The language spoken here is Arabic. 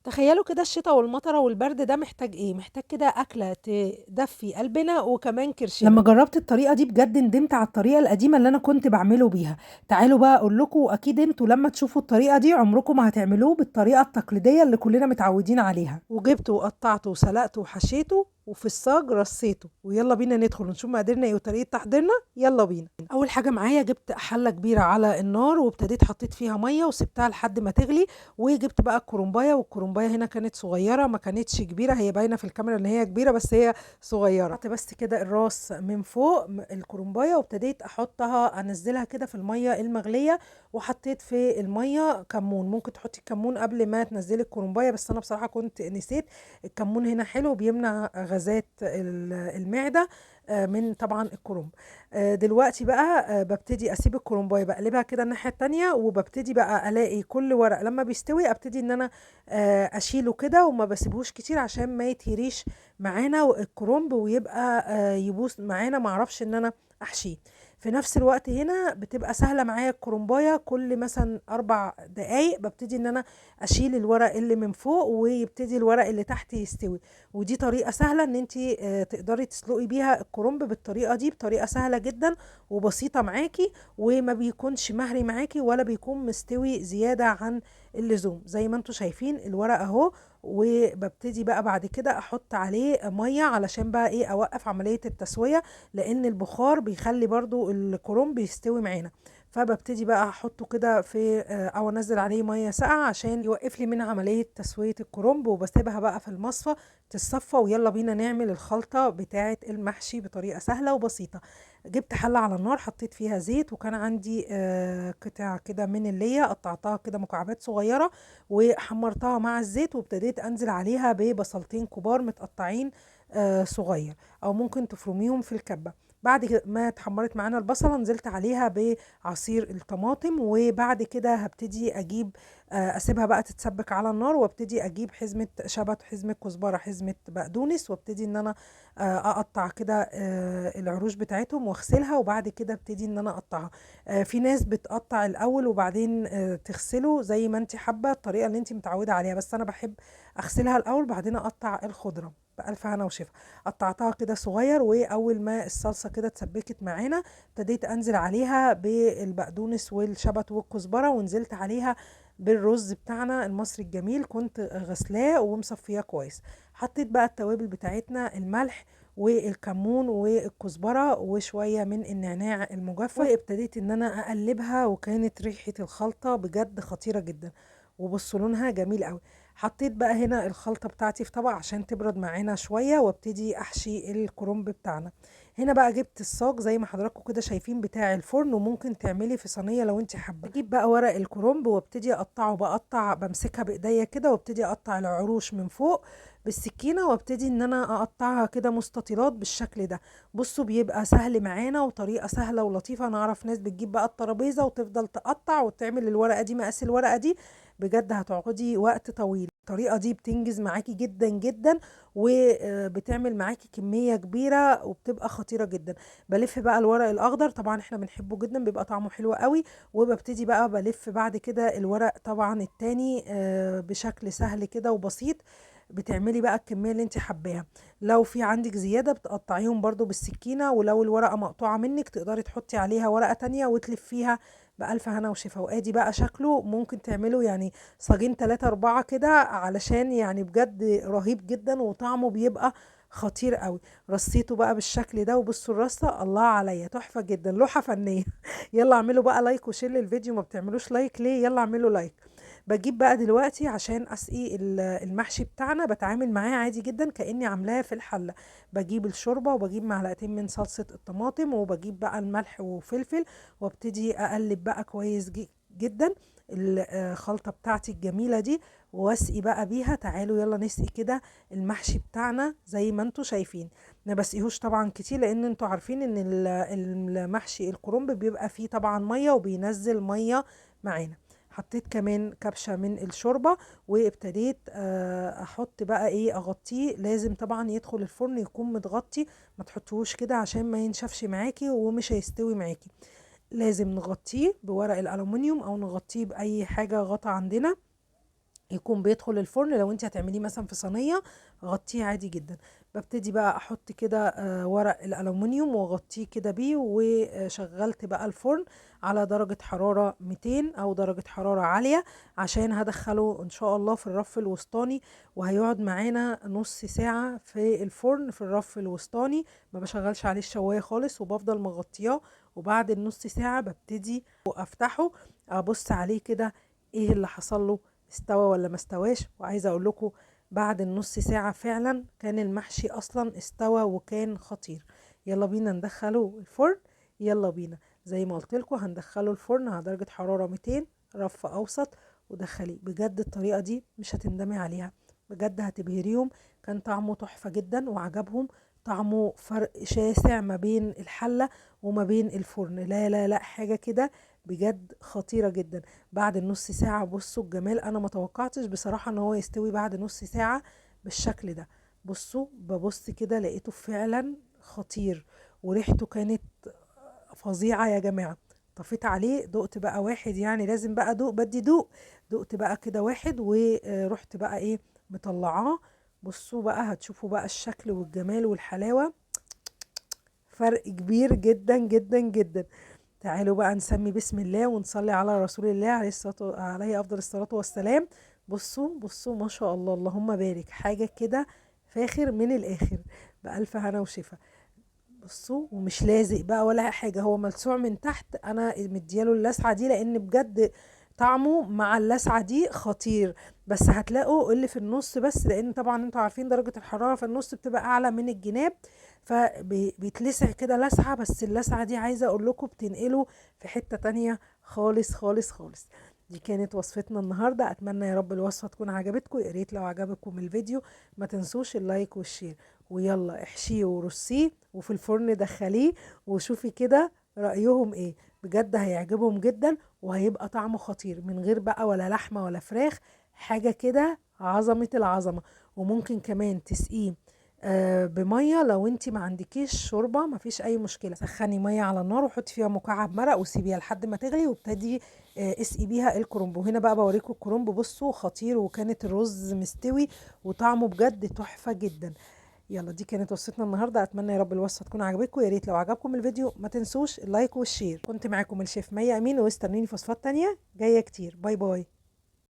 تخيلوا كده الشتا والمطرة والبرد ده محتاج إيه؟ محتاج كده أكلة تدفي قلبنا وكمان كرشنا. لمّا جرّبت الطريقة دي بجد ندمت على الطريقة القديمة اللي أنا كنت باعمله بيها، تعالوا بقى أقول لكم أكيد أنتم لمّا تشوفوا الطريقة دي عمركم ما هتعملوه بالطريقة التقليدية اللي كلنا متعودين عليها. وجبته وقطعته وسلقته وحشيته وفي الصاج رصيته، ويلا بينا ندخل ونشوف مقاديرنا إيه وطريقة تحضيرنا. يلا بينا. أول حاجة معايا جبت حلة كبيرة على النار وابتديت حطيت فيها مية وسبتها لحد ما تغلي. وجبت بقى الكرنباية، والكرنباية هنا كانت صغيرة ما كانتش كبيرة، هي باينة في الكاميرا ان هي كبيرة بس هي صغيرة. قطعت بس كده الراس من فوق الكرنباية وابتديت احطها انزلها كده في المية المغلية. وحطيت في المية كمون، ممكن تحطي الكمون قبل ما تنزلي الكرنباية بس انا بصراحة كنت نسيت. الكمون هنا حلو بيمنع غازات المعدة من طبعا الكرنب. دلوقتي بقى ببتدي اسيب الكرنبايه بقلبها كده الناحيه التانية، وببتدي بقى الاقي كل ورق لما بيستوي ابتدي ان انا اشيله كده وما بسيبهوش كتير عشان ما يتهريش معانا الكرنب ويبقى يبوظ معانا، ما اعرفش ان انا احشيه. في نفس الوقت هنا بتبقى سهله معايا الكرنبايه، كل مثلا 4 دقايق ببتدي ان انا اشيل الورق اللي من فوق ويبتدي الورق اللي تحت يستوي. ودي طريقة سهلة ان انتي تقدري تسلقي بيها الكرنب بالطريقة دي، بطريقة سهلة جدا وبسيطة معاكي، وما بيكونش مهري معاكي ولا بيكون مستوي زيادة عن اللزوم. زي ما انتوا شايفين الورق اهو. وببتدي بقى بعد كده احط عليه مية علشان بقى ايه اوقف عملية التسوية، لان البخار بيخلي برضو الكرنب يستوي معانا. فببتدي بقى احطه كده في او انزل عليه ميه ساقعه عشان يوقف لي من عمليه تسويه الكرنب، وبسيبها بقى في المصفى تتصفى. ويلا بينا نعمل الخلطه بتاعه المحشي بطريقه سهله وبسيطه. جبت حله على النار حطيت فيها زيت، وكان عندي قطع كده من اللية قطعتها كده مكعبات صغيره وحمرتها مع الزيت، وابتديت انزل عليها ببصلتين كبار متقطعين صغير، او ممكن تفرميهم في الكبه. بعد ما اتحمرت معانا البصله نزلت عليها بعصير الطماطم، وبعد كده هبتدي اجيب اسيبها بقى تتسبك على النار، وابتدي اجيب حزمه شبت، حزمه كزبره، حزمه بقدونس، وابتدي ان انا اقطع كده العروش بتاعتهم واغسلها، وبعد كده ابتدي ان انا اقطعها. في ناس بتقطع الاول وبعدين تغسله زي ما انت حابه الطريقه اللي انت متعوده عليها، بس انا بحب اغسلها الاول بعدين اقطع الخضره. بألف هنا وشفا. قطعتها كده صغير، واول ما الصلصه كده اتسبكت معانا ابتديت انزل عليها بالبقدونس والشبت والكزبره، ونزلت عليها بالرز بتاعنا المصري الجميل كنت غسلاه ومصفياه كويس. حطيت بقى التوابل بتاعتنا، الملح والكمون والكزبره وشويه من النعناع المجفف، وابتديت ان انا اقلبها، وكانت ريحه الخلطه بجد خطيره جدا. وبصوا لونها جميل قوي. حطيت بقى هنا الخلطة بتاعتي في طبق عشان تبرد معانا شوية، وابتدي احشي الكرنب بتاعنا. هنا بقى جبت الصاج زي ما حضراتكم كده شايفين بتاع الفرن، وممكن تعملي في صينية لو انت حابة. اجيب بقى ورق الكرنب وابتدي اقطعه، بقطع بمسكها بايديا كده وابتدي اقطع العروش من فوق بالسكينة، وابتدي ان انا اقطعها كده مستطيلات بالشكل ده. بصوا بيبقى سهل معانا وطريقة سهلة ولطيفة. انا اعرف ناس بتجيب بقى الترابيزة وتفضل تقطع وتعمل الورقة دي مقاس الورقة دي، بجد هتقعدي وقت طويل. الطريقة دي بتنجز معاكي جدا جدا، وبتعمل معاكي كمية كبيرة وبتبقى خطيرة جدا. بلف بقى الورق الأخضر، طبعا احنا بنحبه جدا بيبقى طعمه حلو قوي. وببتدي بقى بلف بعد كده الورق طبعا التاني بشكل سهل كده وبسيط. بتعملي بقى الكمية اللي انت حباها. لو في عندك زيادة بتقطعيهم برضو بالسكينة، ولو الورقة مقطوعة منك تقدري تحطي عليها ورقة تانية وتلفيها. بألف هنا وشفا. وادي بقى شكله ممكن تعملوا يعني صاجين 3 4 كده، علشان يعني بجد رهيب جدا وطعمه بيبقى خطير قوي. رصيته بقى بالشكل ده، وبصوا الرصة الله عليا تحفة جدا، لوحة فنية. يلا اعملوا بقى لايك وشير للفيديو، ما بتعملوش لايك ليه؟ يلا اعملوا لايك. بجيب بقى دلوقتي عشان اسقي المحشي بتاعنا، بتعامل معاه عادي جدا كأني عاملاه في الحلة. بجيب الشوربة وبجيب معلقتين من صلصة الطماطم، وبجيب بقى الملح وفلفل، وابتدي اقلب بقى كويس جدا الخلطة بتاعتي الجميلة دي، واسقي بقى بيها. تعالوا يلا نسقي كده المحشي بتاعنا زي ما انتوا شايفين. ما بسقيهوش طبعا كتير، لان انتوا عارفين ان المحشي الكرنب بيبقى فيه طبعا مية وبينزل مية معانا. حطيت كمان كبشة من الشوربة، وابتديت احط بقى ايه اغطيه. لازم طبعا يدخل الفرن يكون متغطي، ما تحطوش كده عشان ما ينشفش معاكي ومش هيستوي معاكي. لازم نغطيه بورق الألومنيوم او نغطيه بأي حاجة غطا عندنا يكون بيدخل الفرن. لو انت هتعمليه مثلا في صينيه غطيه عادي جدا. ببتدي بقى احط كده ورق الالومنيوم واغطيه كده بيه، وشغلت بقى الفرن على درجه حراره 200 او درجه حراره عاليه، عشان هدخله ان شاء الله في الرف الوسطاني، وهيقعد معانا نص ساعه في الفرن في الرف الوسطاني. ما بشغلش عليه الشوايه خالص وبفضل مغطياه. وبعد النص ساعه ببتدي افتحه ابص عليه كده ايه اللي حصل له، استوى ولا ما استواش. وعايزه اقول لكم بعد النص ساعه فعلا كان المحشي اصلا استوى وكان خطير. يلا بينا ندخله الفرن. يلا بينا زي ما قلت لكم هندخله الفرن على درجه حراره 200 رف اوسط، ودخليه. بجد الطريقه دي مش هتندمي عليها، بجد هتبهريهم. كان طعمه تحفه جدا وعجبهم. طعمه فرق شاسع ما بين الحله وما بين الفرن. لا لا لا، حاجه كده بجد خطيره جدا. بعد النص ساعة بصوا الجمال، انا ما توقعتش بصراحة ان هو يستوي بعد نص ساعة بالشكل ده. بصوا ببص كده لقيته فعلا خطير، وريحته كانت فظيعة يا جماعة. طفيت عليه دقت بقى واحد، يعني لازم بقى دوق، بدي دوق. دقت بقى كده واحد ورحت بقى ايه مطلعاه. بصوا بقى هتشوفوا بقى الشكل والجمال والحلاوة، فرق كبير جدا جدا جدا. تعالوا بقى نسمي بسم الله ونصلي على رسول الله عليه افضل الصلاة والسلام. بصوا بصوا ما شاء الله، اللهم بارك. حاجة كده فاخر من الاخر، بألف هنا وشفا. بصوا ومش لازق بقى ولا حاجة، هو ملسوع من تحت. انا مدياله اللسعة دي لان بجد طعمه مع اللسعة دي خطير. بس هتلاقوا اللي في النص بس، لان طبعا انتوا عارفين درجة الحرارة في النص بتبقى اعلى من الجناب، فبيتلسع كده لسعة. بس اللسعة دي عايزة اقول لكم بتنقله في حتة تانية خالص خالص خالص. دي كانت وصفتنا النهاردة. اتمنى يا رب الوصفة تكون عجبتكم. يا ريت لو عجبكم الفيديو ما تنسوش اللايك والشير. ويلا احشيه ورصيه وفي الفرن دخليه وشوفي كده رأيهم ايه. بجد هيعجبهم جدا، وهيبقى طعمه خطير من غير بقى ولا لحمة ولا فراخ. حاجة كده عظمة العظمة. وممكن كمان تسقيه بميه. لو انتي ما عندكيش شوربه ما فيش اي مشكله، سخني ميه على النار وحطي فيها مكعب مرق وسيبيها لحد ما تغلي، وابتدي اسقي بيها الكرنب. وهنا بقى بوريكم الكرنب، بصوا خطير، وكانت الرز مستوي وطعمه بجد تحفه جدا. يلا دي كانت وصفتنا النهارده. اتمنى يا رب الوصفه تكون عجبتكم. يا ريت لو عجبكم الفيديو ما تنسوش اللايك والشير. كنت معاكم الشيف مي امين، واستنوني في وصفات تانية جايه كتير. باي باي.